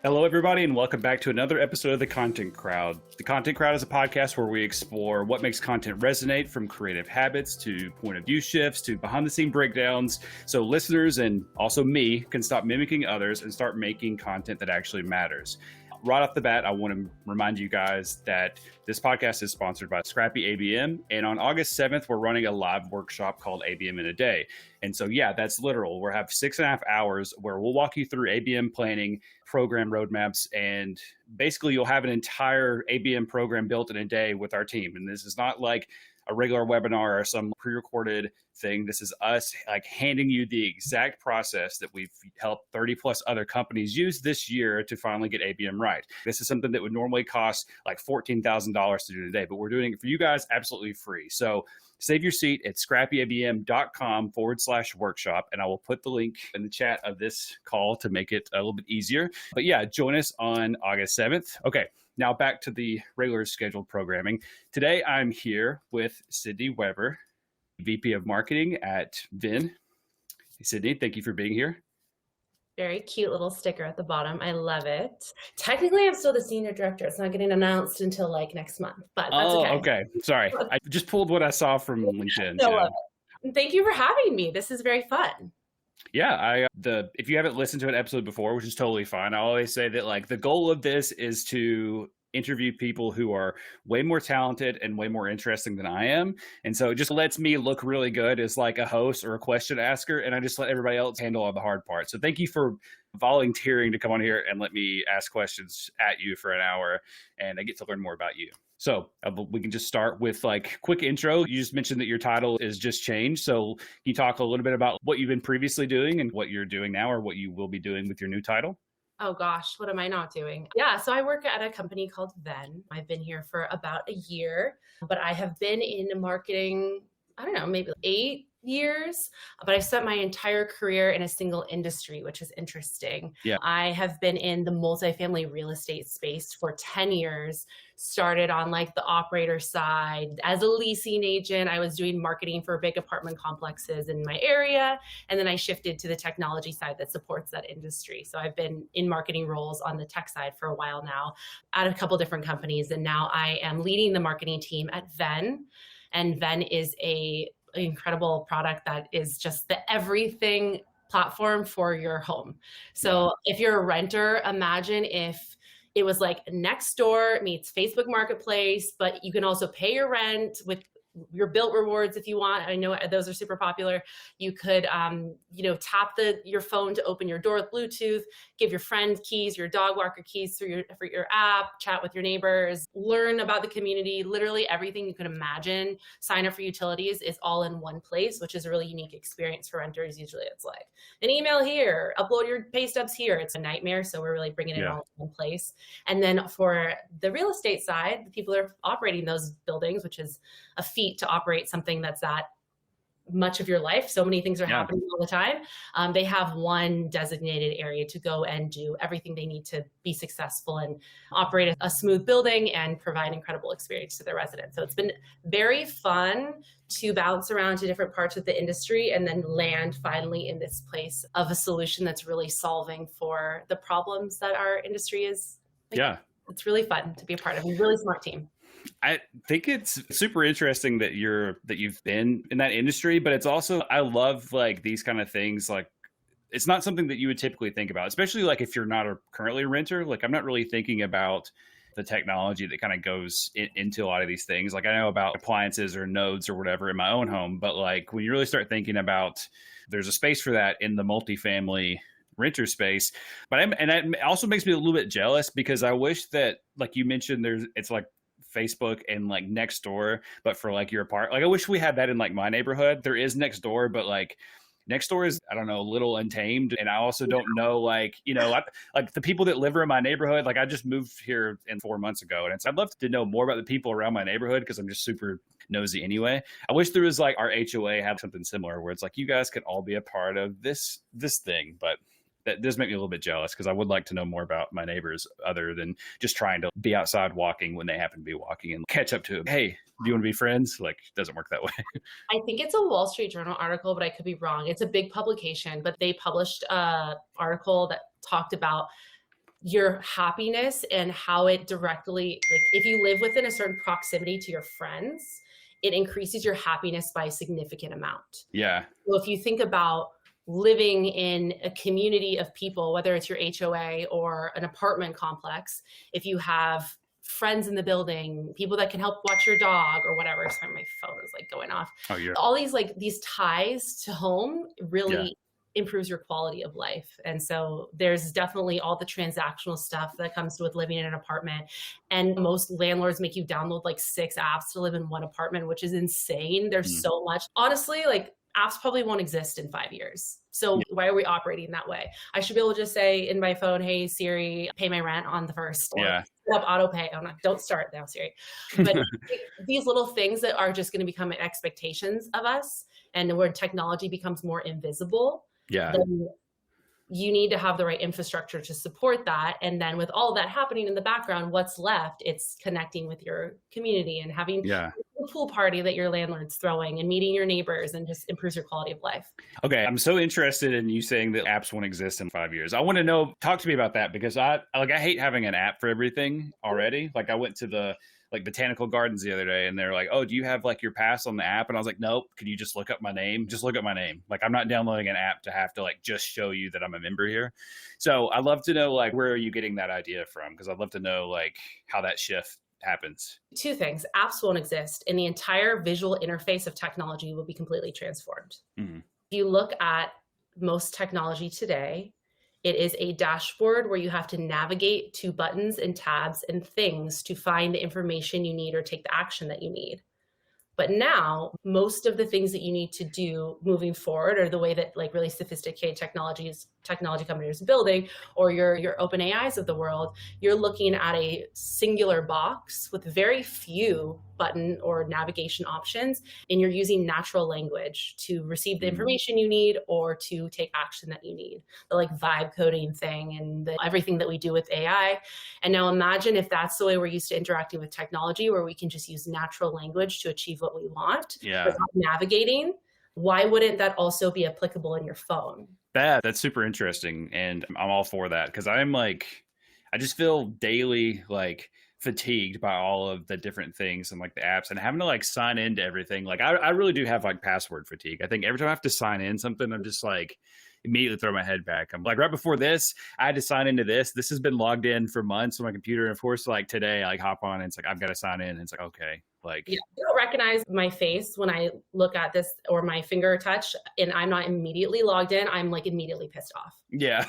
Hello, everybody, and welcome back to another episode of The Content Crowd. The Content Crowd is a podcast where we explore what makes content resonate, from creative habits to point of view shifts to behind the scene breakdowns, so listeners and also me can stop mimicking others and start making content that actually matters. Right off the bat, I want to remind you guys that this podcast is sponsored by Scrappy ABM. And on August 7th, we're running a live workshop called ABM in a Day. And so, yeah, that's literal. We'll have 6.5 hours where we'll walk you through ABM planning, program roadmaps, and basically you'll have an entire ABM program built in a day with our team. And this is not like a regular webinar or some pre-recorded thing. This is us like handing you the exact process that we've helped 30 plus other companies use this year to finally get ABM right. This is something that would normally cost like $14,000 to do today, but we're doing it for you guys absolutely free. So save your seat at scrappyabm.com/workshop, and I will put the link in the chat of this call to make it a little bit easier. But yeah, join us on August 7th. Okay. Now back to the regular scheduled programming. Today, I'm here with Sydney Weber, VP of Marketing at Venn. Hey, Sydney, thank you for being here. Very cute little sticker at the bottom. I love it. Technically, I'm still the senior director. It's not getting announced until like next month, but that's okay. Sorry. I just pulled what I saw from LinkedIn. So. Thank you for having me. This is very fun. Yeah, if you haven't listened to an episode before, which is totally fine, I always say that like the goal of this is to interview people who are way more talented and way more interesting than I am. And so it just lets me look really good as like a host or a question asker. And I just let everybody else handle all the hard part. So thank you for volunteering to come on here and let me ask questions at you for an hour. And I get to learn more about you. So we can just start with like quick intro. You just mentioned that your title is just changed. So can you talk a little bit about what you've been previously doing and what you're doing now, or what you will be doing with your new title? Oh gosh, what am I not doing? Yeah, so I work at a company called Venn. I've been here for about a year, but I have been in marketing, I don't know, maybe 8 years, but I spent my entire career in a single industry, which is interesting. Yeah. I have been in the multifamily real estate space for 10 years, started on like the operator side. As a leasing agent, I was doing marketing for big apartment complexes in my area. And then I shifted to the technology side that supports that industry. So I've been in marketing roles on the tech side for a while now at a couple different companies. And now I am leading the marketing team at Venn. And Venn is an incredible product that is just the everything platform for your home. So if you're a renter, imagine if it was like Nextdoor meets Facebook Marketplace, but you can also pay your rent with your built rewards if you want. I know those are super popular. You could, tap your phone to open your door with Bluetooth, give your friend keys, your dog walker keys for your app, chat with your neighbors, learn about the community. Literally everything you could imagine. Sign up for utilities is all in one place, which is a really unique experience for renters. Usually it's like an email here, upload your pay stubs here. It's a nightmare. So we're really bringing it all in one place. And then for the real estate side, the people that are operating those buildings, which is a feat to operate something that's that much of your life. So many things are happening all the time. They have one designated area to go and do everything they need to be successful and operate a smooth building and provide incredible experience to their residents. So it's been very fun to bounce around to different parts of the industry and then land finally in this place of a solution that's really solving for the problems that our industry is. It's really fun to be a part of a really smart team. I think it's super interesting that you've been in that industry, but it's also, I love like these kind of things. Like it's not something that you would typically think about, especially like if you're not currently a renter. Like I'm not really thinking about the technology that kind of goes into a lot of these things. Like I know about appliances or nodes or whatever in my own home, but like when you really start thinking about, there's a space for that in the multifamily renter space. But it also makes me a little bit jealous because I wish that, like you mentioned, it's like Facebook and like Nextdoor, but for like your apartment. Like I wish we had that in like my neighborhood. There is Nextdoor, but like Nextdoor is, I don't know, a little untamed. And I also don't know, like the people that live in my neighborhood. Like I just moved here 4 months ago, and I'd love to know more about the people around my neighborhood because I'm just super nosy anyway. I wish there was like our HOA had something similar where it's like you guys could all be a part of this thing, but that does make me a little bit jealous because I would like to know more about my neighbors other than just trying to be outside walking when they happen to be walking and catch up to them. Hey, do you want to be friends? Like, it doesn't work that way. I think it's a Wall Street Journal article, but I could be wrong. It's a big publication, but they published an article that talked about your happiness and how it directly, like if you live within a certain proximity to your friends, it increases your happiness by a significant amount. Yeah. So if you think about living in a community of people, whether it's your HOA or an apartment complex, if you have friends in the building, people that can help watch your dog or whatever. Sorry, my phone is like going off. Oh, yeah. All these like these ties to home Yeah. really improves your quality of life. And so there's definitely all the transactional stuff that comes with living in an apartment. And most landlords make you download like 6 apps to live in one apartment, which is insane. There's so much. Honestly, like apps probably won't exist in 5 years. So why are we operating that way? I should be able to just say in my phone, hey, Siri, pay my rent on the 1st. Or set up auto pay. Oh, no, don't start now, Siri. But these little things that are just going to become expectations of us, and where technology becomes more invisible, then you need to have the right infrastructure to support that. And then with all that happening in the background, what's left? It's connecting with your community and having a pool party that your landlord's throwing and meeting your neighbors, and just improves your quality of life. Okay. I'm so interested in you saying that apps won't exist in 5 years. I want to know, talk to me about that, because I hate having an app for everything already. Like I went to the botanical gardens the other day, and they're like, oh, do you have like your pass on the app? And I was like, nope. Can you just look up my name? Just look up my name. Like I'm not downloading an app to have to like just show you that I'm a member here. So I'd love to know, like, where are you getting that idea from? Because I'd love to know like how that shift happens. 2 things. Apps won't exist, and the entire visual interface of technology will be completely transformed. If you look at most technology today, it is a dashboard where you have to navigate to buttons and tabs and things to find the information you need or take the action that you need. But now most of the things that you need to do moving forward, or the way that like really sophisticated technology companies are building, or your open AIs of the world, you're looking at a singular box with very few button or navigation options, and you're using natural language to receive the information you need or to take action that you need. The like vibe coding thing and everything that we do with AI. And now imagine if that's the way we're used to interacting with technology, where we can just use natural language to achieve what we want without navigating. Why wouldn't that also be applicable in your phone? That's super interesting. And I'm all for that, because I just feel daily like fatigued by all of the different things and like the apps and having to like sign into everything. Like I really do have like password fatigue. I think every time I have to sign in something, I'm just like immediately throw my head back. I'm like, right before this, I had to sign into this. This has been logged in for months on my computer. And of course, like today, I like hop on and it's like, I've got to sign in. And it's like, okay. Like, you don't recognize my face when I look at this, or my finger touch, and I'm not immediately logged in. I'm like immediately pissed off. Yeah.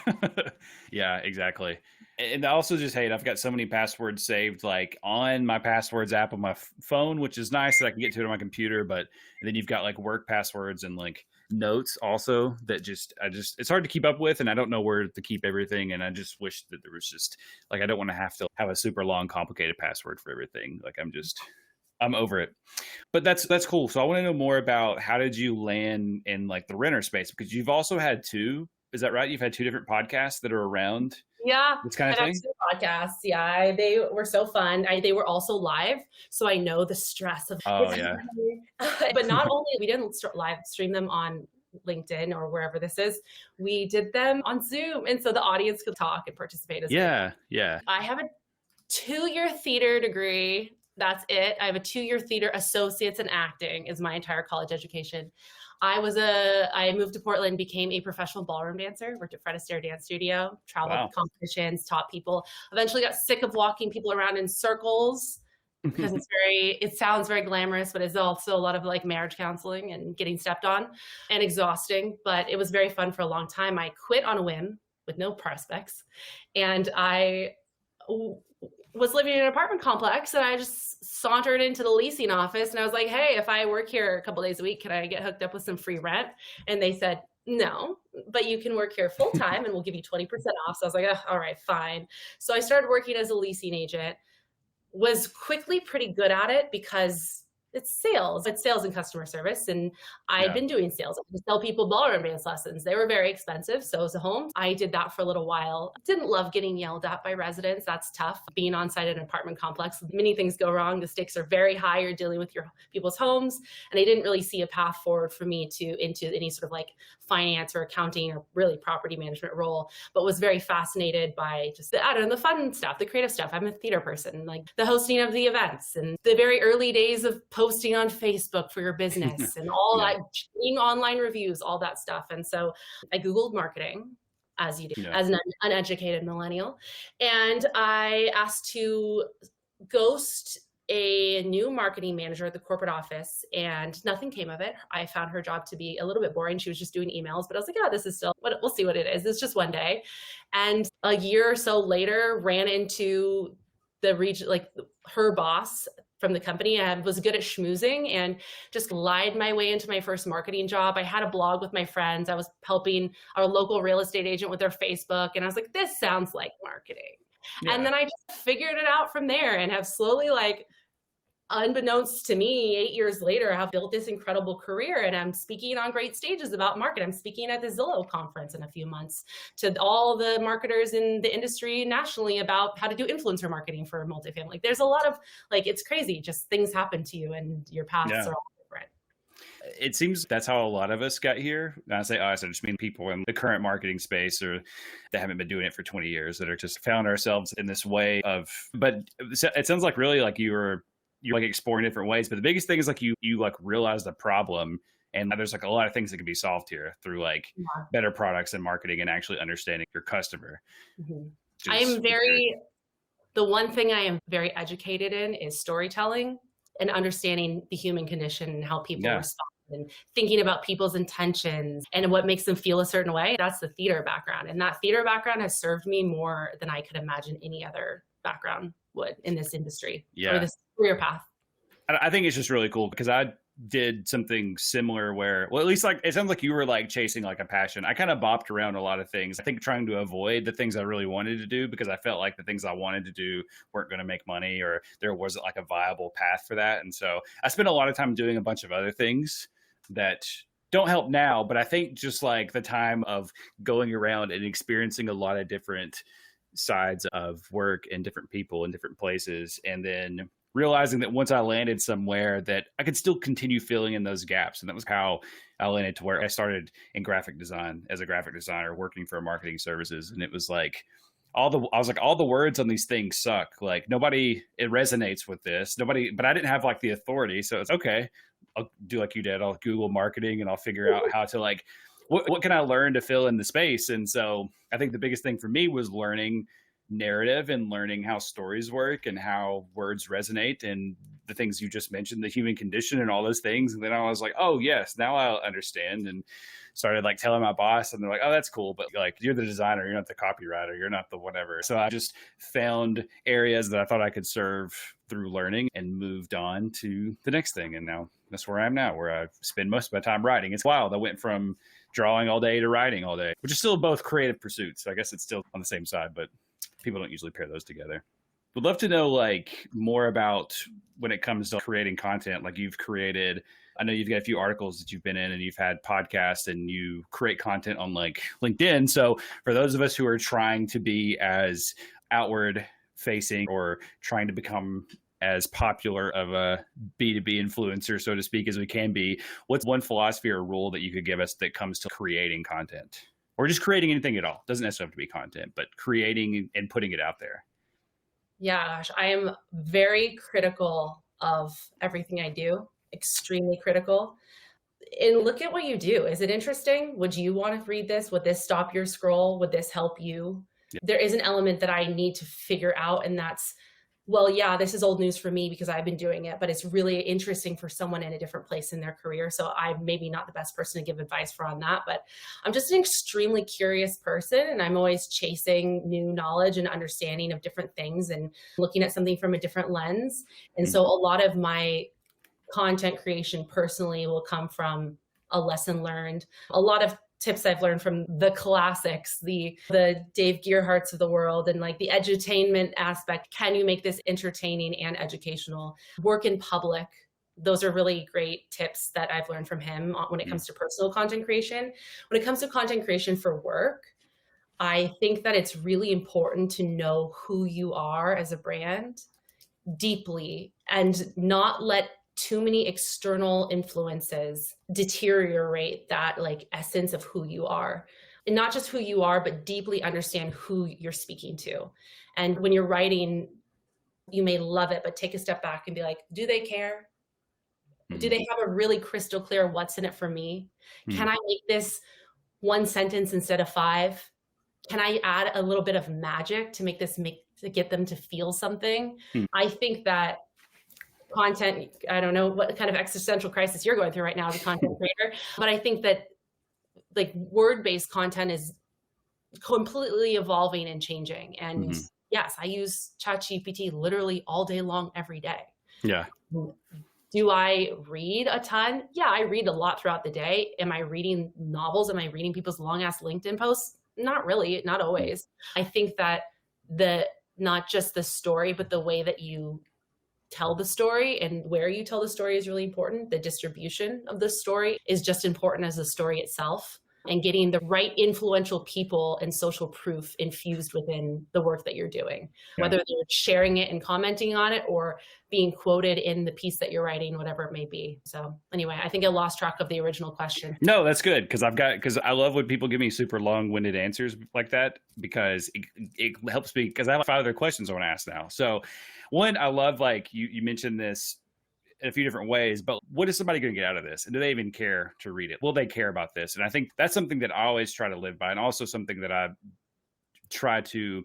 Yeah, exactly. And I also just hate, I've got so many passwords saved like on my passwords app on my phone, which is nice that I can get to it on my computer. But then you've got like work passwords and like notes also that it's hard to keep up with, and I don't know where to keep everything. And I just wish that there was just like, I don't want to have a super long, complicated password for everything. Like I'm over it. But that's cool. So I want to know more about, how did you land in like the renter space? Because you've also had 2, is that right? You've had 2 different podcasts that are around this kind of thing? 2 podcasts. Yeah, they were so fun. They were also live, so I know the stress of But not only, we didn't live stream them on LinkedIn or wherever this is, we did them on Zoom, and so the audience could talk and participate as well. Yeah. I have a 2-year theater degree. That's it. I have a 2-year theater associates in acting is my entire college education. I moved to Portland, became a professional ballroom dancer, worked at Fred Astaire Dance Studio, traveled to competitions, taught people, eventually got sick of walking people around in circles because it sounds very glamorous, but it's also a lot of like marriage counseling and getting stepped on and exhausting. But it was very fun for a long time. I quit on a whim with no prospects. And I was living in an apartment complex, and I just sauntered into the leasing office, and I was like, hey, if I work here a couple days a week, can I get hooked up with some free rent? And they said, no, but you can work here full time and we'll give you 20% off. So I was like, oh, all right, fine. So I started working as a leasing agent, was quickly pretty good at it because it's sales. It's sales and customer service. And I'd Yeah. been doing sales. I would sell people ballroom dance lessons. They were very expensive. So was a home. I did that for a little while. Didn't love getting yelled at by residents. That's tough. Being on site at an apartment complex, many things go wrong. The stakes are very high. You're dealing with your people's homes. And I didn't really see a path forward for me into any sort of like finance or accounting or really property management role, but was very fascinated by just I don't know, the fun stuff, the creative stuff. I'm a theater person, like the hosting of the events and the very early days of posting on Facebook for your business and all Yeah. that, getting online reviews, all that stuff. And so I Googled marketing, as you do, Yeah. as an uneducated millennial. And I asked to ghost a new marketing manager at the corporate office, and nothing came of it. I found her job to be a little bit boring. She was just doing emails, but I was like, oh, this is still, we'll see what it is. It's just one day. And a year or so later, ran into the region, like her boss from the company, and was good at schmoozing and just lied my way into my first marketing job. I had a blog with my friends. I was helping our local real estate agent with their Facebook. And I was like, this sounds like marketing. Yeah. And then I just figured it out from there and have slowly, like, unbeknownst to me, 8 years later, I've built this incredible career, and I'm speaking on great stages about market. I'm speaking at the Zillow conference in a few months to all the marketers in the industry nationally about how to do influencer marketing for multifamily. There's a lot of, like, it's crazy. Just things happen to you and your paths Yeah. are all different. It seems that's how a lot of us got here. And I say us, I just mean people in the current marketing space or that haven't been doing it for 20 years that are just found ourselves in this way of, but it sounds like really like you're like exploring different ways. But the biggest thing is like you like realize the problem, and there's like a lot of things that can be solved here through like better products and marketing and actually understanding your customer. Mm-hmm. The one thing I am very educated in is storytelling and understanding the human condition and how people respond and thinking about people's intentions and what makes them feel a certain way. That's the theater background. And that theater background has served me more than I could imagine any other background would in this industry or this career path. I think it's just really cool because I did something similar where, well, at least like, it sounds like you were like chasing like a passion. I kind of bopped around a lot of things. I think trying to avoid the things I really wanted to do because I felt like the things I wanted to do weren't going to make money or there wasn't like a viable path for that. And so I spent a lot of time doing a bunch of other things that don't help now, but I think just like the time of going around and experiencing a lot of different sides of work and different people in different places, and then realizing that once I landed somewhere that I could still continue filling in those gaps. And that was how I landed to where I started in graphic design as a graphic designer working for marketing services. And it was like all the words on these things suck. Like it resonates with this. But I didn't have like the authority. So it's okay. I'll do like you did. I'll Google marketing and I'll figure out how to like, what can I learn to fill in the space? And so I think the biggest thing for me was learning narrative and learning how stories work and how words resonate and the things you just mentioned, the human condition and all those things. And then I was like, oh yes, now I understand, and started like telling my boss, and they're like, oh, that's cool, but like you're the designer, you're not the copywriter, you're not the whatever. So I just found areas that I thought I could serve through learning and moved on to the next thing. And now that's where I am now, where I spend most of my time writing. It's wild. I went from drawing all day to writing all day, which is still both creative pursuits. So I guess it's still on the same side, but people don't usually pair those together. Would love to know like more about when it comes to creating content. Like you've created, I know you've got a few articles that you've been in and you've had podcasts and you create content on like LinkedIn. So for those of us who are trying to be as outward facing or trying to become as popular of a B2B influencer, so to speak, as we can be, what's one philosophy or rule that you could give us that comes to creating content? Or just creating anything at all. Doesn't necessarily have to be content, but creating and putting it out there. Yeah, gosh, I am very critical of everything I do, extremely critical. And look at what you do. Is it interesting? Would you want to read this? Would this stop your scroll? Would this help you? Yeah. There is an element that I need to figure out, and that's, well, yeah, this is old news for me because I've been doing it, but it's really interesting for someone in a different place in their career. So I'm maybe not the best person to give advice for on that, but I'm just an extremely curious person, and I'm always chasing new knowledge and understanding of different things and looking at something from a different lens. And so a lot of my content creation personally will come from a lesson learned, a lot of tips I've learned from the classics, the Dave Gearharts of the world, and like the edutainment aspect. Can you make this entertaining and educational? Work in public those are really great tips that I've learned from him when it comes to personal content creation. When it comes to content creation for work, I think that it's really important to know who you are as a brand deeply and not let too many external influences deteriorate that like essence of who you are. And not just who you are, but deeply understand who you're speaking to. And when you're writing, you may love it, but take a step back and be like, do they care? Do they have a really crystal clear what's in it for me? Can I make this one sentence instead of 5? Can I add a little bit of magic to make this to get them to feel something? I think that content, I don't know what kind of existential crisis you're going through right now as a content creator, but I think that like word-based content is completely evolving and changing. And yes, I use ChatGPT literally all day long, every day. Yeah. Do I read a ton? Yeah, I read a lot throughout the day. Am I reading novels? Am I reading people's long ass LinkedIn posts? Not really, not always. I think that not just the story, but the way that you tell the story and where you tell the story is really important. The distribution of the story is just important as the story itself, and getting the right influential people and social proof infused within the work that you're doing, whether they're sharing it and commenting on it or being quoted in the piece that you're writing, whatever it may be. So anyway, I think I lost track of the original question. No, that's good. Because I love when people give me super long-winded answers like that, because it helps me, because I have 5 other questions I want to ask now. So one, I love, like you mentioned this in a few different ways, but what is somebody going to get out of this? And do they even care to read it? Will they care about this? And I think that's something that I always try to live by, and also something that I try to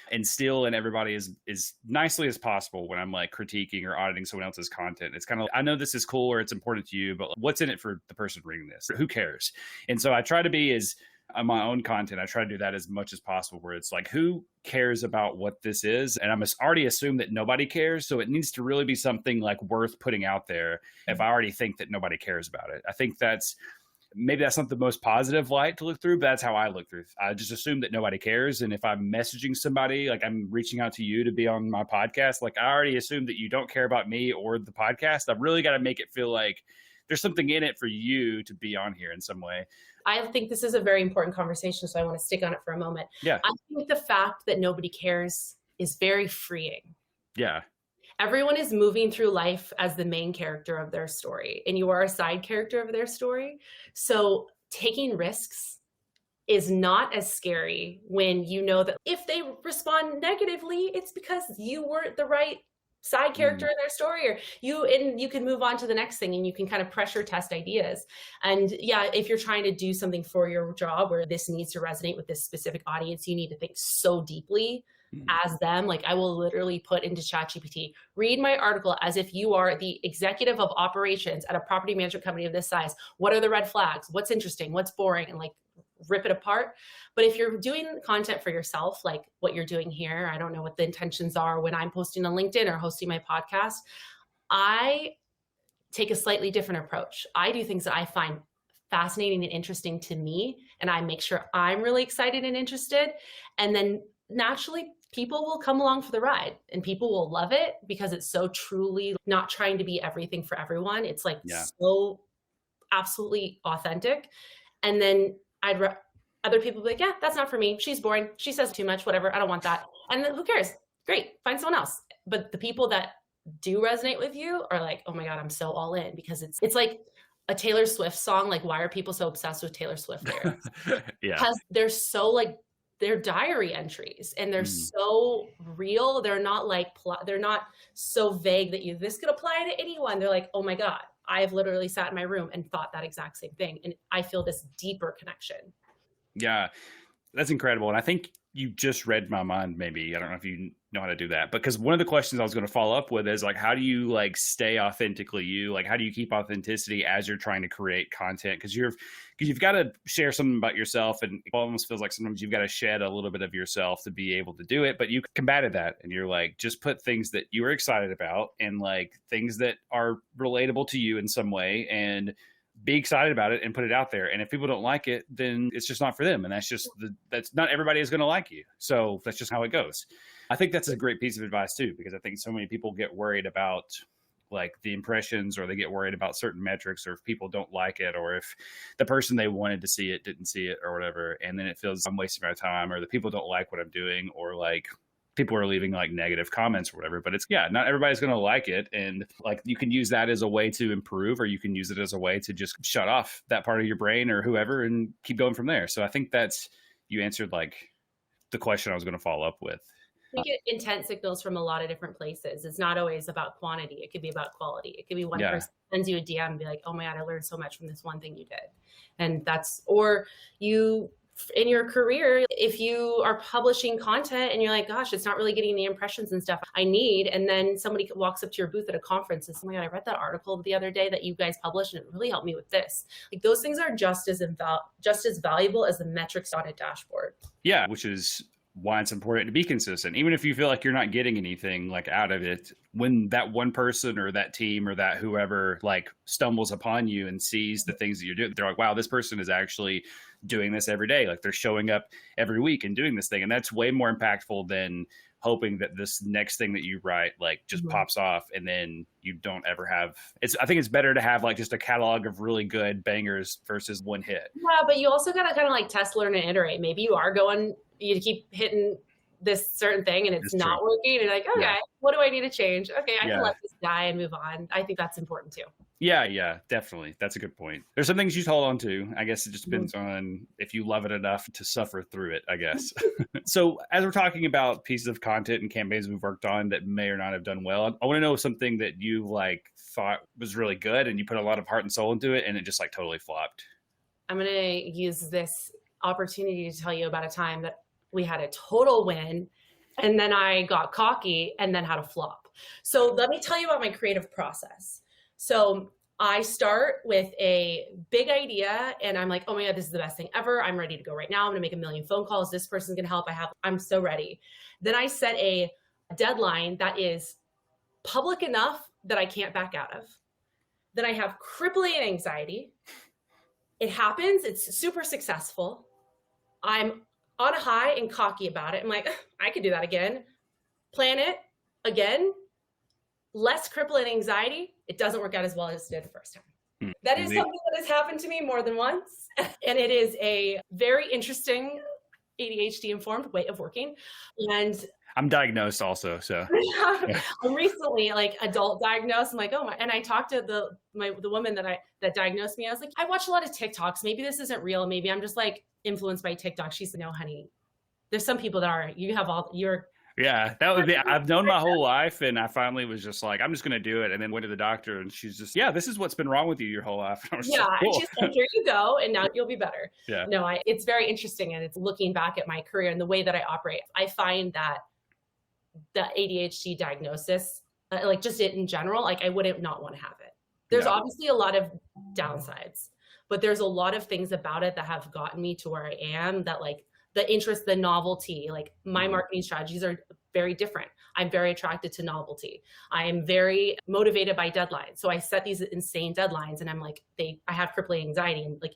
instill in everybody as nicely as possible when I'm like critiquing or auditing someone else's content. It's kind of, I know this is cool or it's important to you, but what's in it for the person reading this? Who cares? And so I try to be on my own content, I try to do that as much as possible, where it's like, who cares about what this is? And I'm already assume that nobody cares. So it needs to really be something like worth putting out there if I already think that nobody cares about it. I think maybe that's not the most positive light to look through, but that's how I look through. I just assume that nobody cares. And if I'm messaging somebody, like I'm reaching out to you to be on my podcast, like I already assume that you don't care about me or the podcast. I've really got to make it feel like there's something in it for you to be on here in some way. I think this is a very important conversation, so I want to stick on it for a moment. Yeah. I think the fact that nobody cares is very freeing. Yeah. Everyone is moving through life as the main character of their story, and you are a side character of their story. So taking risks is not as scary when you know that if they respond negatively, it's because you weren't the right side character in their story, or you can move on to the next thing, and you can kind of pressure test ideas. And yeah, if you're trying to do something for your job where this needs to resonate with this specific audience, you need to think so deeply as them. Like I will literally put into ChatGPT, read my article as if you are the executive of operations at a property management company of this size. What are the red flags? What's interesting? What's boring? And like rip it apart. But if you're doing content for yourself, like what you're doing here, I don't know what the intentions are when I'm posting on LinkedIn or hosting my podcast, I take a slightly different approach. I do things that I find fascinating and interesting to me, and I make sure I'm really excited and interested. And then naturally, people will come along for the ride, and people will love it because it's so truly not trying to be everything for everyone. It's like so absolutely authentic. And then other people be like, yeah, that's not for me. She's boring. She says too much, whatever. I don't want that. And then who cares? Great. Find someone else. But the people that do resonate with you are like, oh my God, I'm so all in, because it's like a Taylor Swift song. Like, why are people so obsessed with Taylor Swift lyrics? Because they're so like, they're diary entries, and they're so real. They're not like, they're not so vague that this could apply to anyone. They're like, oh my God, I've literally sat in my room and thought that exact same thing. And I feel this deeper connection. Yeah, that's incredible. And I think you just read my mind, maybe. I don't know if you know how to do that, because one of the questions I was going to follow up with is like, how do you like stay authentically you? Like, how do you keep authenticity as you're trying to create content? Because you've got to share something about yourself, and it almost feels like sometimes you've got to shed a little bit of yourself to be able to do it. But you combated that, and you're like, just put things that you were excited about and like things that are relatable to you in some way, and be excited about it and put it out there. And if people don't like it, then it's just not for them. And that's not everybody is going to like you. So that's just how it goes. I think that's a great piece of advice too, because I think so many people get worried about like the impressions, or they get worried about certain metrics, or if people don't like it, or if the person they wanted to see it didn't see it or whatever. And then it feels I'm wasting my time, or the people don't like what I'm doing, or like people are leaving like negative comments or whatever. But it's, yeah, not everybody's going to like it. And like you can use that as a way to improve, or you can use it as a way to just shut off that part of your brain or whoever and keep going from there. So I think that's, you answered like the question I was going to follow up with. We get intent signals from a lot of different places. It's not always about quantity. It could be about quality. It could be one person sends you a DM and be like, oh my God, I learned so much from this one thing you did. And that's, or you, in your career, if you are publishing content and you're like, gosh, it's not really getting the impressions and stuff I need. And then somebody walks up to your booth at a conference and says, oh my God, I read that article the other day that you guys published and it really helped me with this. Like those things are just as valuable as the metrics on a dashboard. Yeah, which is why it's important to be consistent. Even if you feel like you're not getting anything like out of it, when that one person or that team or that whoever like stumbles upon you and sees the things that you're doing, they're like, wow, this person is actually doing this every day. Like they're showing up every week and doing this thing. And that's way more impactful than hoping that this next thing that you write like just pops off and then you don't ever have I think it's better to have like just a catalog of really good bangers versus one hit. Yeah, but you also gotta kind of like test, learn, and iterate. Maybe you keep hitting this certain thing and it's not working. And like, okay, what do I need to change? Okay, I can let this die and move on. I think that's important too. Yeah, definitely. That's a good point. There's some things you hold on to. I guess it just depends on if you love it enough to suffer through it, I guess. So as we're talking about pieces of content and campaigns we've worked on that may or not have done well, I want to know something that you like thought was really good and you put a lot of heart and soul into it and it just like totally flopped. I'm going to use this opportunity to tell you about a time that we had a total win and then I got cocky and then had a flop. So let me tell you about my creative process. So I start with a big idea and I'm like, oh my God, this is the best thing ever. I'm ready to go right now. I'm gonna make 1 million phone calls. This person's gonna help. I'm so ready. Then I set a deadline that is public enough that I can't back out of. Then I have crippling anxiety. It happens, it's super successful. I'm on a high and cocky about it. I'm like, I could do that again. Plan it again. Less crippling anxiety. It doesn't work out as well as it did the first time. That is something that has happened to me more than once. And it is a very interesting ADHD informed way of working. And I'm diagnosed also, so. I'm recently like adult diagnosed. I'm like, oh my, and I talked to the woman that diagnosed me. I was like, I watch a lot of TikToks. Maybe this isn't real. Maybe I'm just like influenced by TikTok. She said, no, honey, there's some people that are, yeah, that would be, I've known my whole life. And I finally was just like, I'm just going to do it. And then went to the doctor and she's just, yeah, this is what's been wrong with you your whole life. And cool. And she's like, here you go. And now you'll be better. Yeah. No, it's very interesting. And it's looking back at my career and the way that I operate. I find that the ADHD diagnosis, like just it in general, like I wouldn't not want to have it. There's obviously a lot of downsides, but there's a lot of things about it that have gotten me to where I am, that like the interest, the novelty, like my marketing strategies are very different. I'm very attracted to novelty. I am very motivated by deadlines. So I set these insane deadlines and I'm like, I have crippling anxiety and like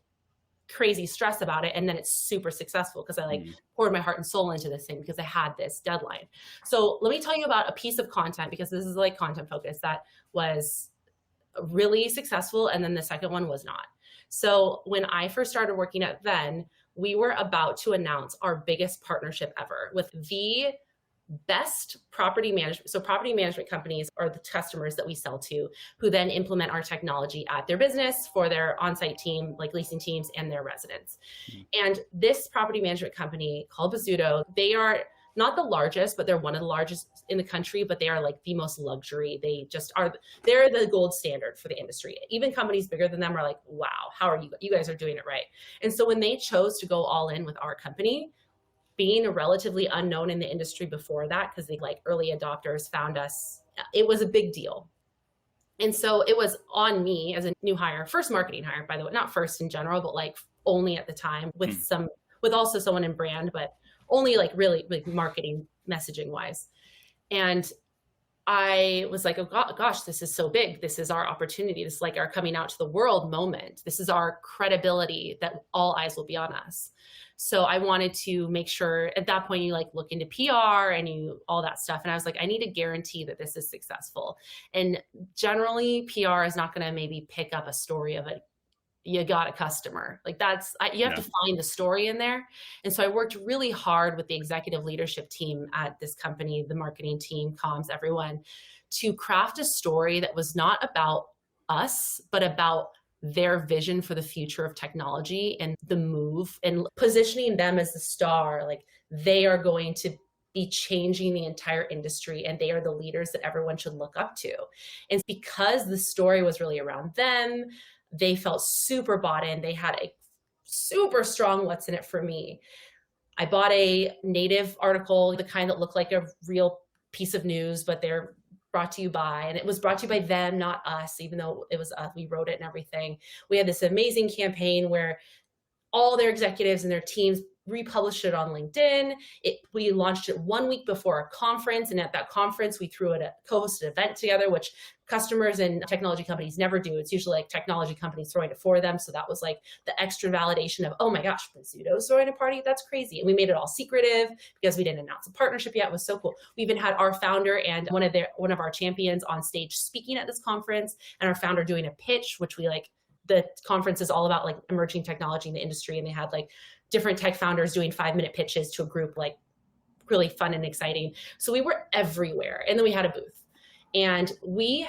crazy stress about it. And then it's super successful because I like poured my heart and soul into this thing because I had this deadline. So let me tell you about a piece of content, because this is like content focus, that was really successful. And then the second one was not. So when I first started working at Then, we were about to announce our biggest partnership ever with the best property management. So property management companies are the customers that we sell to, who then implement our technology at their business for their on-site team, like leasing teams and their residents. And this property management company called Bozzuto, they are not the largest, but they're one of the largest in the country, but they are like the most luxury. They're the gold standard for the industry. Even companies bigger than them are like, wow, how are you guys are doing it right. And so when they chose to go all in with our company, being relatively unknown in the industry before that, because they like early adopters found us, it was a big deal. And so it was on me as a new hire, first marketing hire, by the way, not first in general, but like only at the time with also someone in brand, but only like really like marketing messaging wise. And I was like, oh gosh, this is so big. This is our opportunity. This is like our coming out to the world moment. This is our credibility that all eyes will be on us. So I wanted to make sure at that point you like look into PR and you all that stuff. And I was like, I need to guarantee that this is successful. And generally PR is not going to maybe pick up a story of it. You got a customer. Like you have Yeah. to find the story in there. And so I worked really hard with the executive leadership team at this company, the marketing team, comms, everyone, to craft a story that was not about us, but about their vision for the future of technology and the move and positioning them as the star. Like they are going to be changing the entire industry and they are the leaders that everyone should look up to. And because the story was really around them, they felt super bought in. They had a super strong what's in it for me. I bought a native article, the kind that looked like a real piece of news, but they're brought to you by, and it was brought to you by them, not us, even though it was us, we wrote it and everything. We had this amazing campaign where all their executives and their teams republished it on LinkedIn. We launched it 1 week before a conference. And at that conference, we threw a co-hosted event together, which customers and technology companies never do. It's usually like technology companies throwing it for them. So that was like the extra validation of, oh my gosh, Bozzuto's throwing a party. That's crazy. And we made it all secretive because we didn't announce a partnership yet. It was so cool. We even had our founder and one of our champions on stage speaking at this conference, and our founder doing a pitch, which we like. The conference is all about like emerging technology in the industry. And they had like different tech founders doing 5-minute pitches to a group, like really fun and exciting. So we were everywhere. And then we had a booth, and we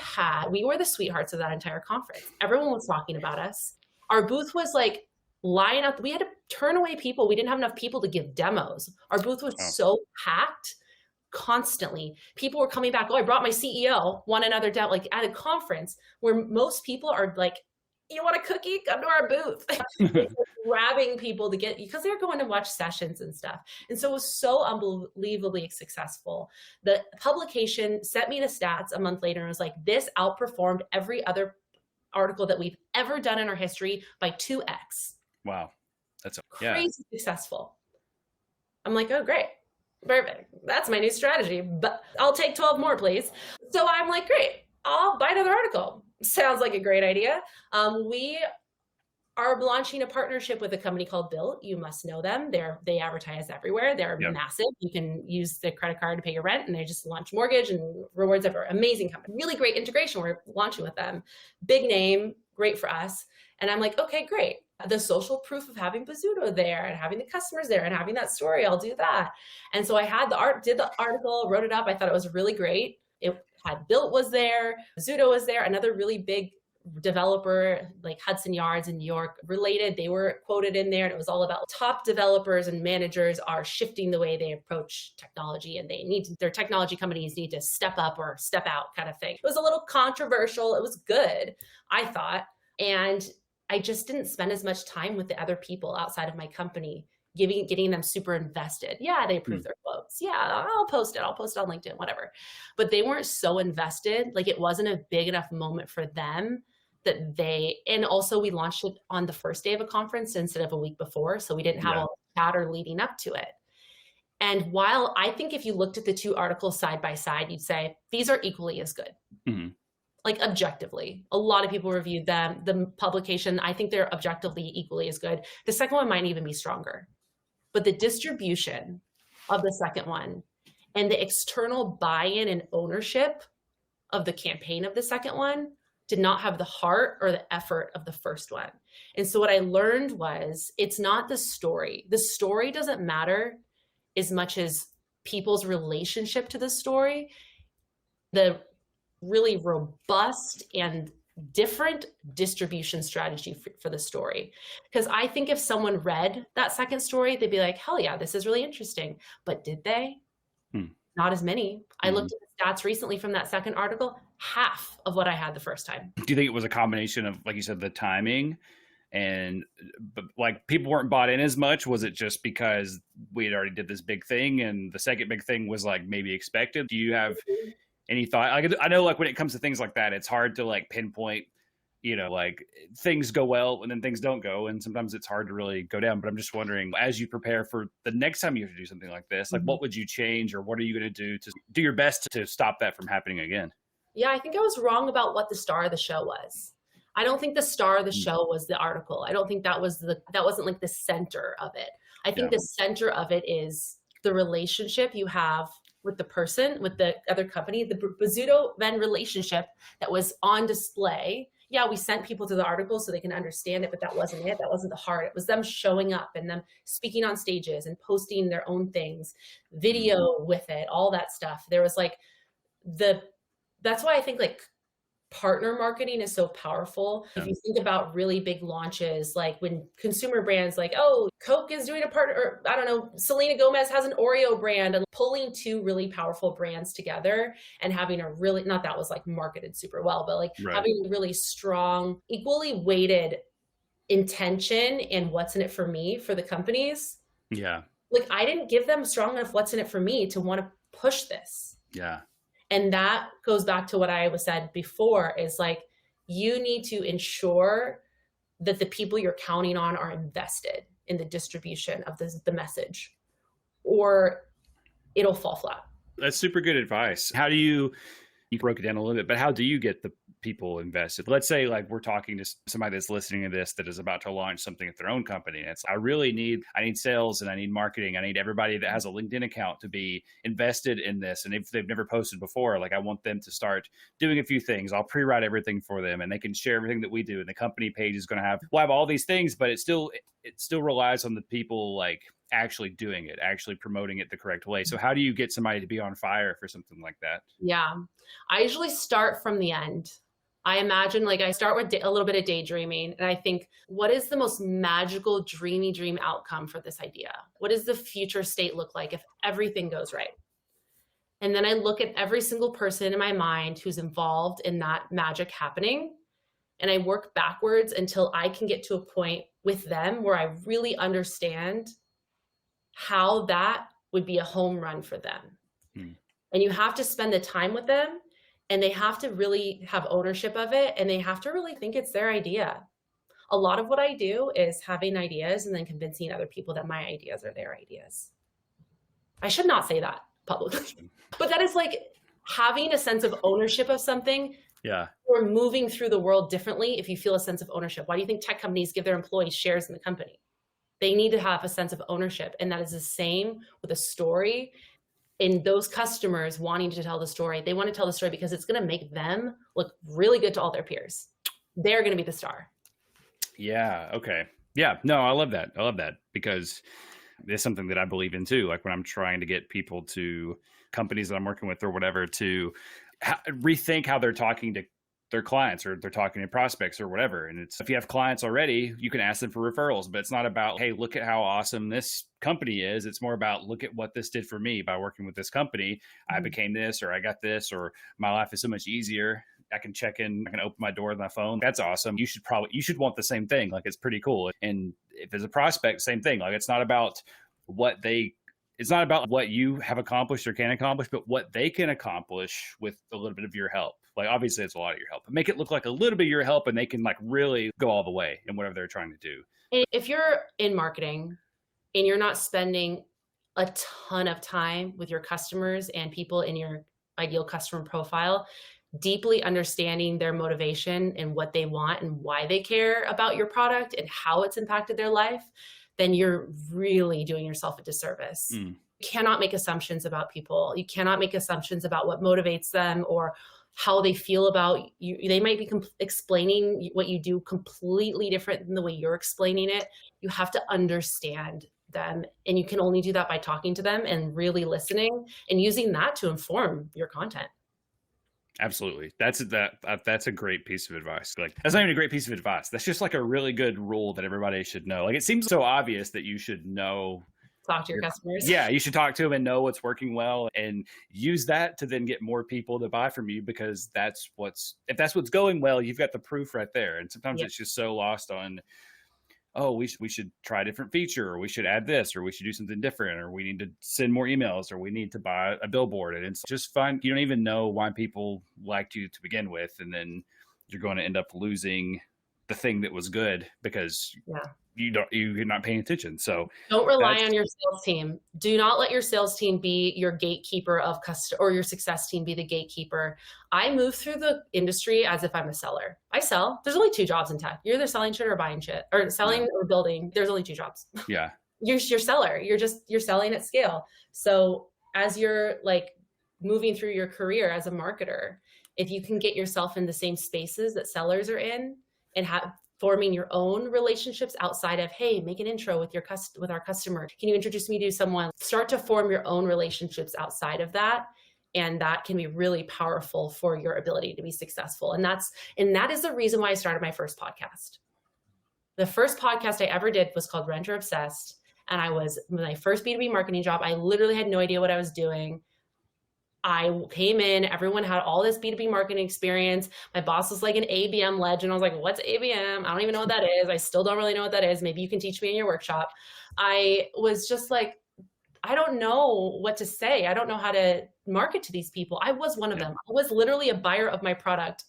were the sweethearts of that entire conference. Everyone was talking about us. Our booth was like line up. We had to turn away people. We didn't have enough people to give demos. Our booth was so packed constantly. People were coming back. Oh, I brought my CEO, want another demo, like at a conference where most people are like, you want a cookie? Come to our booth. Grabbing people to get, because they're going to watch sessions and stuff. And so it was so unbelievably successful. The publication sent me the stats a month later and was like, this outperformed every other article that we've ever done in our history by 2x. Wow. That's crazy successful. I'm like, oh, great. Perfect. That's my new strategy, but I'll take 12 more, please. So I'm like, great. I'll buy another article. Sounds like a great idea. We are launching a partnership with a company called Built. You must know them. They advertise everywhere. They're massive. You can use the credit card to pay your rent, and they just launch mortgage and rewards everywhere. Amazing company. Really great integration. We're launching with them. Big name, great for us. And I'm like, okay, great. The social proof of having Bozzuto there and having the customers there and having that story, I'll do that. And so I had did the article, wrote it up. I thought it was really great. It had Built was there, Bozzuto was there, another really big developer like Hudson Yards in New York related. They were quoted in there, and it was all about top developers and managers are shifting the way they approach technology, and their technology companies need to step up or step out kind of thing. It was a little controversial. It was good, I thought. And I just didn't spend as much time with the other people outside of my company, getting them super invested. Yeah, they approved their quotes. Yeah, I'll post it on LinkedIn, whatever. But they weren't so invested. Like it wasn't a big enough moment for them and also we launched it on the first day of a conference instead of a week before. So we didn't have all the chatter leading up to it. And while I think if you looked at the two articles side by side, you'd say these are equally as good. Mm-hmm. Like objectively, a lot of people reviewed them. The publication, I think they're objectively equally as good. The second one might even be stronger. But the distribution of the second one and the external buy-in and ownership of the campaign of the second one did not have the heart or the effort of the first one. And so what I learned was it's not the story. The story doesn't matter as much as people's relationship to the story. The really robust and different distribution strategy for the story. Because I think if someone read that second story, they'd be like, hell yeah, this is really interesting. But did they? Not as many. I looked at the stats recently from that second article, half of what I had the first time. Do you think it was a combination of, like you said, the timing and like people weren't bought in as much? Was it just because we had already did this big thing and the second big thing was like maybe expected? Do you have any thought? Like, I know like when it comes to things like that, it's hard to like pinpoint like things go well and then things don't go. And sometimes it's hard to really go down. But I'm just wondering, as you prepare for the next time you have to do something like this, like Mhm. what would you change or what are you going to do to do your best to stop that from happening again? Yeah, I think I was wrong about what the star of the show was. I don't think the star of the Mm. show was the article. I don't think that wasn't like the center of it. I think Yeah. the center of it is the relationship you have with the person, with the other company, the Bazzuto Venn relationship that was on display. Yeah, we sent people to the article so they can understand it, but that wasn't it. That wasn't the heart. It was them showing up and them speaking on stages and posting their own things, Mm. video with it, all that stuff. There was like the that's why I think like partner marketing is so powerful. If Yeah. you think about really big launches, like when consumer brands like, oh, Coke is doing a partner, or I don't know, Selena Gomez has an Oreo brand, and pulling two really powerful brands together and having a really, not that was like marketed super well, but like Right. having a really strong, equally weighted intention and what's in it for me for the companies. Yeah. Like I didn't give them strong enough what's in it for me to want to push this. Yeah. And that goes back to what I was said before is like, you need to ensure that the people you're counting on are invested in the distribution of the message, or it'll fall flat. That's super good advice. How do you broke it down a little bit, but how do you get the people invested? Let's say like we're talking to somebody that's listening to this that is about to launch something at their own company. And it's I need sales and I need marketing. I need everybody that has a LinkedIn account to be invested in this. And if they've never posted before, like I want them to start doing a few things. I'll pre-write everything for them and they can share everything that we do. And the company page is going to we'll have all these things, but it still relies on the people like actually doing it, actually promoting it the correct way. So how do you get somebody to be on fire for something like that? Yeah. I usually start from the end. I imagine like I start with a little bit of daydreaming and I think, what is the most magical, dreamy dream outcome for this idea? What does the future state look like if everything goes right? And then I look at every single person in my mind who's involved in that magic happening. And I work backwards until I can get to a point with them where I really understand how that would be a home run for them. Hmm. And you have to spend the time with them and they have to really have ownership of it and they have to really think it's their idea. A lot of what I do is having ideas and then convincing other people that my ideas are their ideas. I should not say that publicly, but that is like having a sense of ownership of something. Yeah. Or moving through the world differently if you feel a sense of ownership. Why do you think tech companies give their employees shares in the company? They need to have a sense of ownership. And that is the same with a story. In those customers wanting to tell the story, they want to tell the story because it's going to make them look really good to all their peers. They're going to be the star. Yeah. Okay. Yeah. No, I love that. I love that because it's something that I believe in too. Like when I'm trying to get people to companies that I'm working with or whatever to rethink how they're talking to their clients or they're talking to prospects or whatever. And it's if you have clients already, you can ask them for referrals, but it's not about, hey, look at how awesome this company is. It's more about look at what this did for me by working with this company. I became this or I got this or my life is so much easier. I can check in, I can open my door with my phone. That's awesome. You should want the same thing. Like it's pretty cool. And if there's a prospect, same thing. Like it's not about what you have accomplished or can accomplish, but what they can accomplish with a little bit of your help. Like obviously it's a lot of your help, but make it look like a little bit of your help and they can like really go all the way in whatever they're trying to do. And if you're in marketing and you're not spending a ton of time with your customers and people in your ideal customer profile, deeply understanding their motivation and what they want and why they care about your product and how it's impacted their life, then you're really doing yourself a disservice. You cannot make assumptions about people. You cannot make assumptions about what motivates them or how they feel about you. They might be explaining what you do completely different than the way you're explaining it. You have to understand them. And you can only do that by talking to them and really listening and using that to inform your content. Absolutely. That's a great piece of advice. Like that's not even a great piece of advice. That's just like a really good rule that everybody should know. Like it seems so obvious that you should know. Talk to your customers. Yeah, you should talk to them and know what's working well and use that to then get more people to buy from you because if that's what's going well, you've got the proof right there. And sometimes it's just so lost on, oh, we should try a different feature or we should add this or we should do something different or we need to send more emails or we need to buy a billboard. And it's just fun. You don't even know why people liked you to begin with. And then you're going to end up losing the thing that was good because Yeah. you're not paying attention. So Don't rely that's on your sales team. Do not let your sales team be your gatekeeper of customer, or your success team be the gatekeeper. I move through the industry as if I'm a seller. I sell. There's only 2 jobs in tech. You're either selling shit or buying shit, or selling or building. There's only 2 jobs. yeah. You're seller. You're selling at scale. So as you're like moving through your career as a marketer, if you can get yourself in the same spaces that sellers are in and have forming your own relationships outside of, hey, make an intro with with our customer. Can you introduce me to someone? Start to form your own relationships outside of that. And that can be really powerful for your ability to be successful. And that is the reason why I started my first podcast. The first podcast I ever did was called Renter Obsessed. And I was my first B2B marketing job. I literally had no idea what I was doing. I came in, everyone had all this B2B marketing experience. My boss was like an ABM legend. I was like, what's ABM? I don't even know what that is. I still don't really know what that is. Maybe you can teach me in your workshop. I was just like, I don't know what to say. I don't know how to market to these people. I was one of them. I was literally a buyer of my product,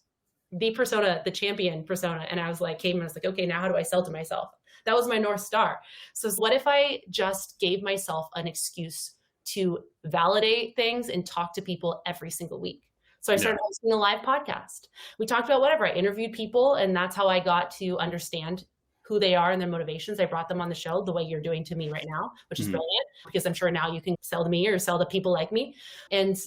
the persona, the champion persona. And I was like, came and I was like, okay, now how do I sell to myself? That was my North Star. So what if I just gave myself an excuse to validate things and talk to people every single week? So I started hosting a live podcast. We talked about whatever. I interviewed people, and that's how I got to understand who they are and their motivations. I brought them on the show the way you're doing to me right now, which is brilliant, because I'm sure now you can sell to me or sell to people like me. And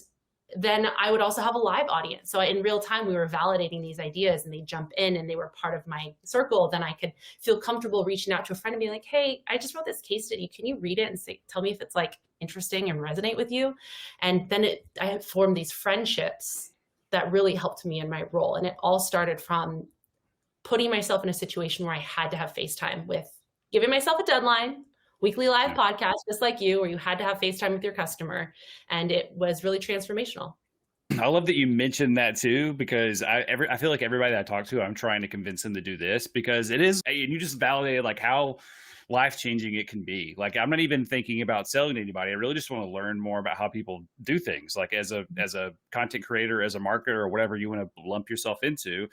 then I would also have a live audience. So in real time, we were validating these ideas, and they jump in and they were part of my circle. Then I could feel comfortable reaching out to a friend and be like, hey, I just wrote this case study. Can you read it and tell me if it's like interesting and resonate with you? And then I had formed these friendships that really helped me in my role. And it all started from putting myself in a situation where I had to have FaceTime with, giving myself a deadline, weekly live podcast, just like you, where you had to have FaceTime with your customer. And it was really transformational. I love that you mentioned that too, because I feel like everybody that I talk to, I'm trying to convince them to do this, because it is, and you just validated like how life-changing it can be. Like, I'm not even thinking about selling to anybody. I really just want to learn more about how people do things, like as a content creator, as a marketer, or whatever you want to lump yourself into.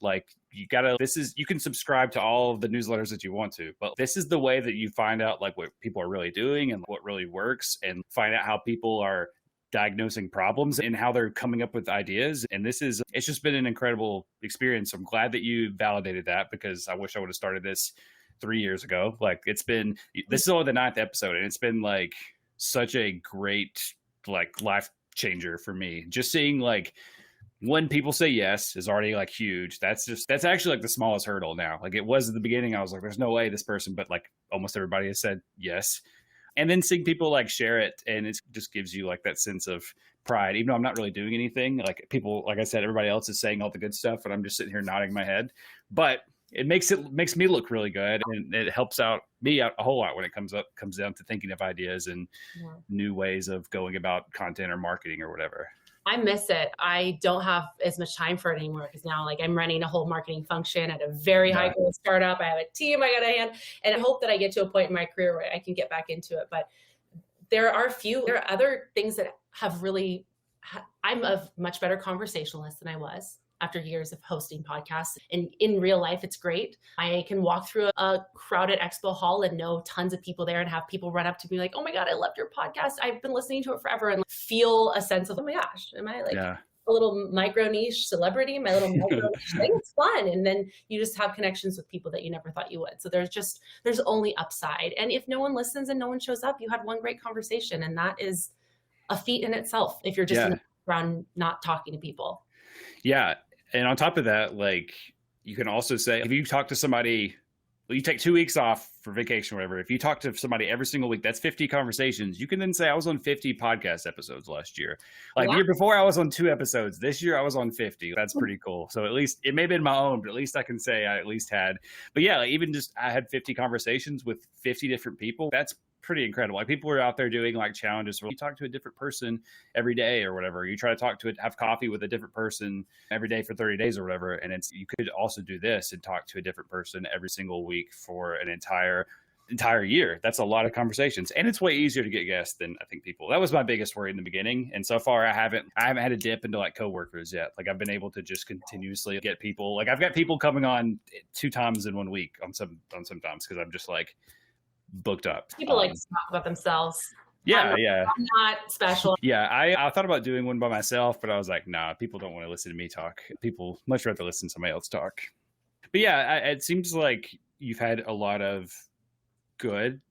Like, you can subscribe to all of the newsletters that you want to, but this is the way that you find out like what people are really doing and what really works, and find out how people are diagnosing problems and how they're coming up with ideas. And it's just been an incredible experience. I'm glad that you validated that, because I wish I would have started this 3 yethis ago. Like, this is only the 9th episode, and it's been like such a great like life changer for me. Just seeing like when people say yes is already like huge. That's actually like the smallest hurdle now. Like, it was at the beginning, I was like, there's no way this person, but like almost everybody has said yes. And then seeing people like share it, and it just gives you like that sense of pride, even though I'm not really doing anything. Like, people, like I said, everybody else is saying all the good stuff, and I'm just sitting here nodding my head. But it makes me look really good, and it helps out me out a whole lot when it comes down to thinking of ideas and new ways of going about content or marketing or whatever. I miss it. I don't have as much time for it anymore, because now like I'm running a whole marketing function at a very high growth startup. I have a team I got to hand, and I hope that I get to a point in my career where I can get back into it. But there are other things that have really, I'm a much better conversationalist than I was after years of hosting podcasts. And in real life, it's great. I can walk through a crowded expo hall and know tons of people there, and have people run up to me like, oh my God, I loved your podcast. I've been listening to it forever, and feel a sense of, oh my gosh, am I like a little micro niche celebrity, my little micro niche thing? It's fun. And then you just have connections with people that you never thought you would. So there's only upside. And if no one listens and no one shows up, you had one great conversation. And that is a feat in itself, if you're just around not talking to people. Yeah. And on top of that, like, you can also say, if you talk to somebody, you take 2 weeks off for vacation or whatever, if you talk to somebody every single week, that's 50 conversations. You can then say, I was on 50 podcast episodes last year. Like, the year before, I was on 2 episodes. This year, I was on 50. That's pretty cool. So at least, it may have been my own, but at least I can say I at least had. But yeah, like, even just I had 50 conversations with 50 different people. That's pretty incredible. Like, people are out there doing like challenges where you talk to a different person every day or whatever. You try to have coffee with a different person every day for 30 days or whatever. And you could also do this and talk to a different person every single week for an entire entire year. That's a lot of conversations, and it's way easier to get guests than I think people. That was my biggest worry in the beginning, and so far I haven't had a dip into like coworkers yet. Like I've been able to just continuously get people. Like I've got people coming on 2 times in 1 week on sometimes because I'm just like booked up. People like to talk about themselves. Yeah, I'm not special. Yeah, I thought about doing one by myself, but I was like, nah, people don't want to listen to me talk. People much rather listen to somebody else talk. But yeah, it seems like you've had a lot of good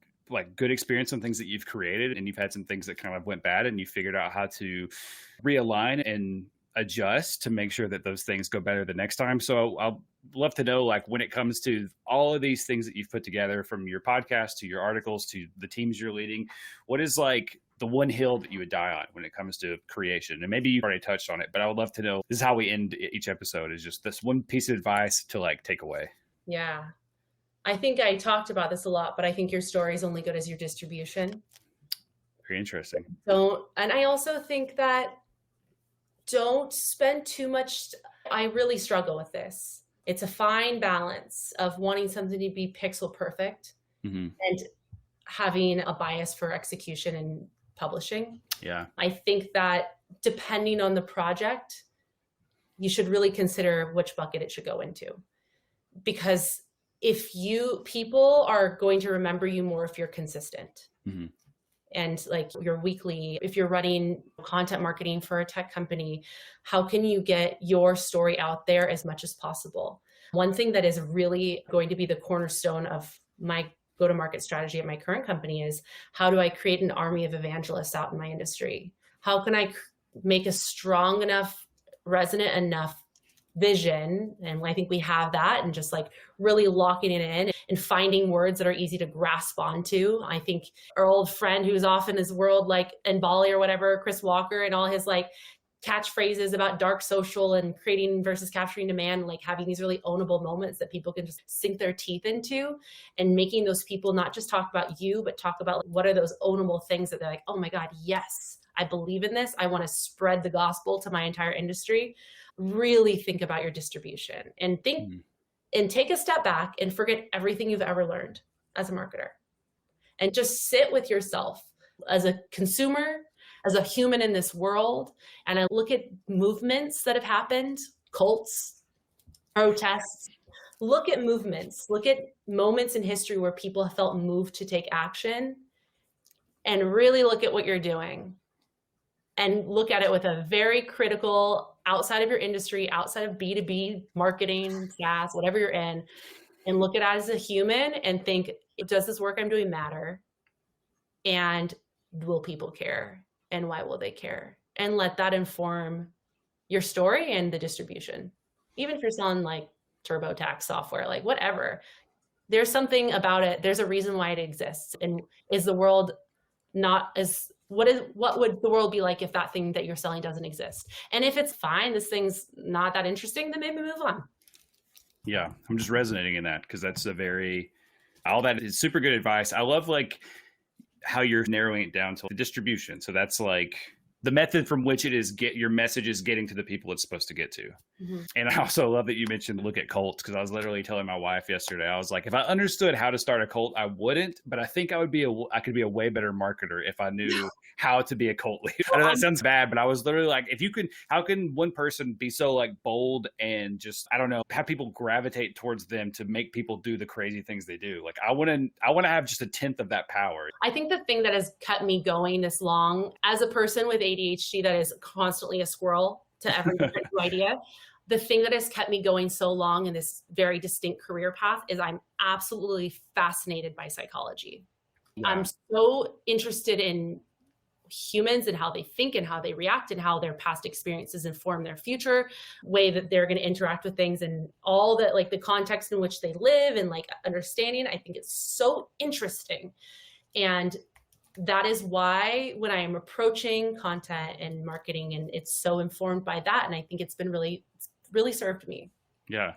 experience on things that you've created, and you've had some things that kind of went bad, and you figured out how to realign and adjust to make sure that those things go better the next time. So I'll love to know, like, when it comes to all of these things that you've put together, from your podcast to your articles to the teams you're leading, what is like the one hill that you would die on when it comes to creation? And maybe you've already touched on it, but I would love to know. This is how we end each episode, is just this one piece of advice to like take away. Yeah. I think I talked about this a lot, but I think your story is only good as your distribution. Very interesting. And I also think that don't spend too much. I really struggle with this. It's a fine balance of wanting something to be pixel perfect and having a bias for execution and publishing. Yeah. I think that depending on the project, you should really consider which bucket it should go into. Because people are going to remember you more if you're consistent. And like your weekly, if you're running content marketing for a tech company, how can you get your story out there as much as possible? One thing that is really going to be the cornerstone of my go-to-market strategy at my current company is, how do I create an army of evangelists out in my industry? How can I make a strong enough, resonant enough vision? And I think we have that, and just like really locking it in and finding words that are easy to grasp onto. I think our old friend who's off in his world, like in Bali or whatever, Chris Walker, and all his like catchphrases about dark social and creating versus capturing demand, like having these really ownable moments that people can just sink their teeth into, and making those people not just talk about you, but talk about what are those ownable things that they're like, oh my God, yes, I believe in this. I want to spread the gospel to my entire industry. Really think about your distribution and and take a step back and forget everything you've ever learned as a marketer, and just sit with yourself as a consumer, as a human in this world. And I look at movements that have happened, cults, protests, look at movements, look at moments in history where people have felt moved to take action, and really look at what you're doing, and look at it with a very critical, outside of your industry, outside of B2B marketing, SaaS, whatever you're in, and look at it as a human and think, does this work I'm doing matter? And will people care? And why will they care? And let that inform your story and the distribution. Even if you're selling like TurboTax software, like whatever, there's something about it. There's a reason why it exists. And is the world not as, what would the world be like if that thing that you're selling doesn't exist? And if it's fine, this thing's not that interesting, then maybe move on. Yeah, I'm just resonating in that, because that's all that is super good advice. I love like how you're narrowing it down to the distribution. So that's like the method from which your message is getting to the people it's supposed to get to. And I also love that you mentioned look at cults, because I was literally telling my wife yesterday, I was like, if I understood how to start a cult, I wouldn't, but I think I could be a way better marketer if I knew how to be a cult leader. I know that sounds bad, but I was literally like, how can one person be so like bold and just, I don't know, have people gravitate towards them to make people do the crazy things they do? Like I want to have just 1/10 of that power. I think the thing that has kept me going this long, as a person with ADHD that is constantly a squirrel to every new idea, the thing that has kept me going so long in this very distinct career path is I'm absolutely fascinated by psychology. Yeah. I'm so interested in humans and how they think and how they react and how their past experiences inform their future way that they're going to interact with things, and all that, like the context in which they live, and like understanding. I think it's so interesting. And that is why when I am approaching content and marketing, and it's so informed by that. And I think it's really served me. Yeah.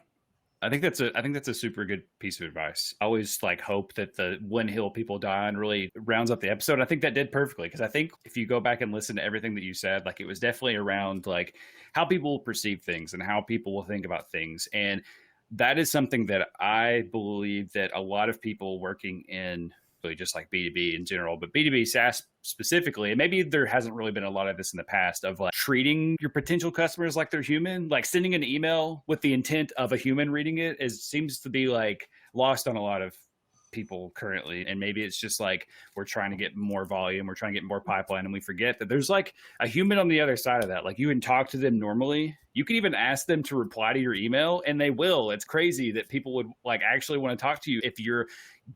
I think that's a super good piece of advice. I always like hope that the one hill people die on really rounds up the episode. I think that did perfectly, because I think if you go back and listen to everything that you said, like it was definitely around like how people perceive things and how people will think about things. And that is something that I believe that a lot of people working in really just like B2B in general, but B2B SaaS specifically, and maybe there hasn't really been a lot of this in the past of like treating your potential customers like they're human, like sending an email with the intent of a human reading it is seems to be like lost on a lot of people currently. And maybe it's just like we're trying to get more volume, we're trying to get more pipeline, and we forget that there's like a human on the other side of that. Like you can talk to them normally, you can even ask them to reply to your email and they will. It's crazy that people would like actually want to talk to you if you're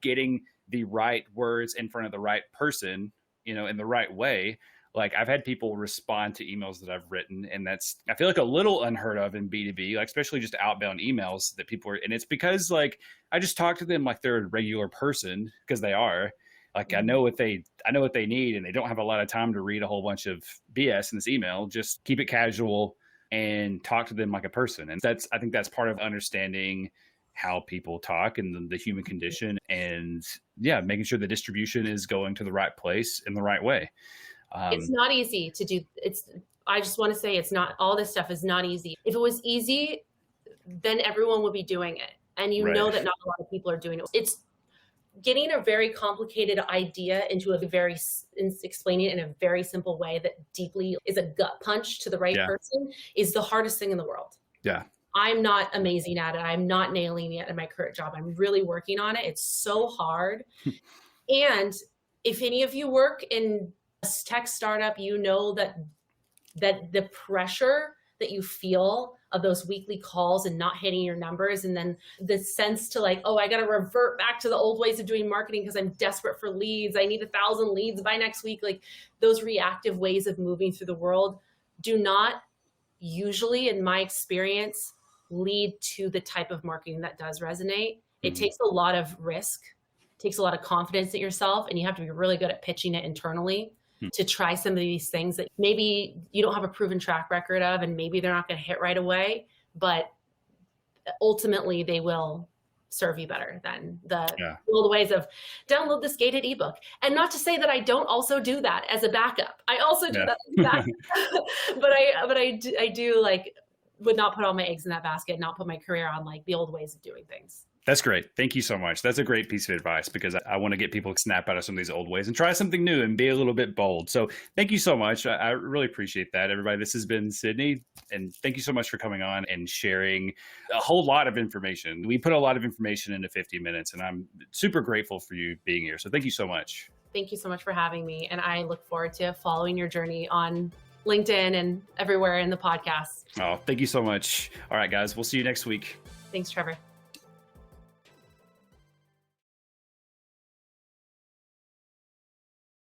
getting the right words in front of the right person, you know, in the right way. Like I've had people respond to emails that I've written, and that's, I feel like a little unheard of in B2B, like especially just outbound emails that people are, and it's because like I just talk to them like they're a regular person, because they are. Like I know what they need, and they don't have a lot of time to read a whole bunch of BS in this email. Just keep it casual and talk to them like a person. And that's, I think that's part of understanding how people talk and the human condition, and yeah, making sure the distribution is going to the right place in the right way. It's not easy to do. I just want to say it's not, all this stuff is not easy. If it was easy, then everyone would be doing it. And you know that not a lot of people are doing it. It's getting a very complicated idea into explaining it in a very simple way that deeply is a gut punch to the right person is the hardest thing in the world. Yeah. I'm not amazing at it. I'm not nailing it in my current job. I'm really working on it. It's so hard. And if any of you work in a tech startup, you know that the pressure that you feel of those weekly calls and not hitting your numbers, and then the sense to like, oh, I got to revert back to the old ways of doing marketing because I'm desperate for leads. I need 1,000 leads by next week. Like those reactive ways of moving through the world do not usually, in my experience, lead to the type of marketing that does resonate. It takes a lot of risk, takes a lot of confidence in yourself, and you have to be really good at pitching it internally to try some of these things that maybe you don't have a proven track record of, and maybe they're not going to hit right away, but ultimately they will serve you better than the old ways of download this gated ebook. And not to say that I don't also do that as a backup. I also do that as a backup. but I do like, would not put all my eggs in that basket, not put my career on like the old ways of doing things. That's great. Thank you so much. That's a great piece of advice, because I want to get people to snap out of some of these old ways and try something new and be a little bit bold. So thank you so much. I really appreciate that, everybody. This has been Sydney, and thank you so much for coming on and sharing a whole lot of information. We put a lot of information into 50 minutes, and I'm super grateful for you being here. So thank you so much. Thank you so much for having me. And I look forward to following your journey on LinkedIn and everywhere in the podcast. Oh, thank you so much. All right, guys, we'll see you next week. Thanks, Trevor.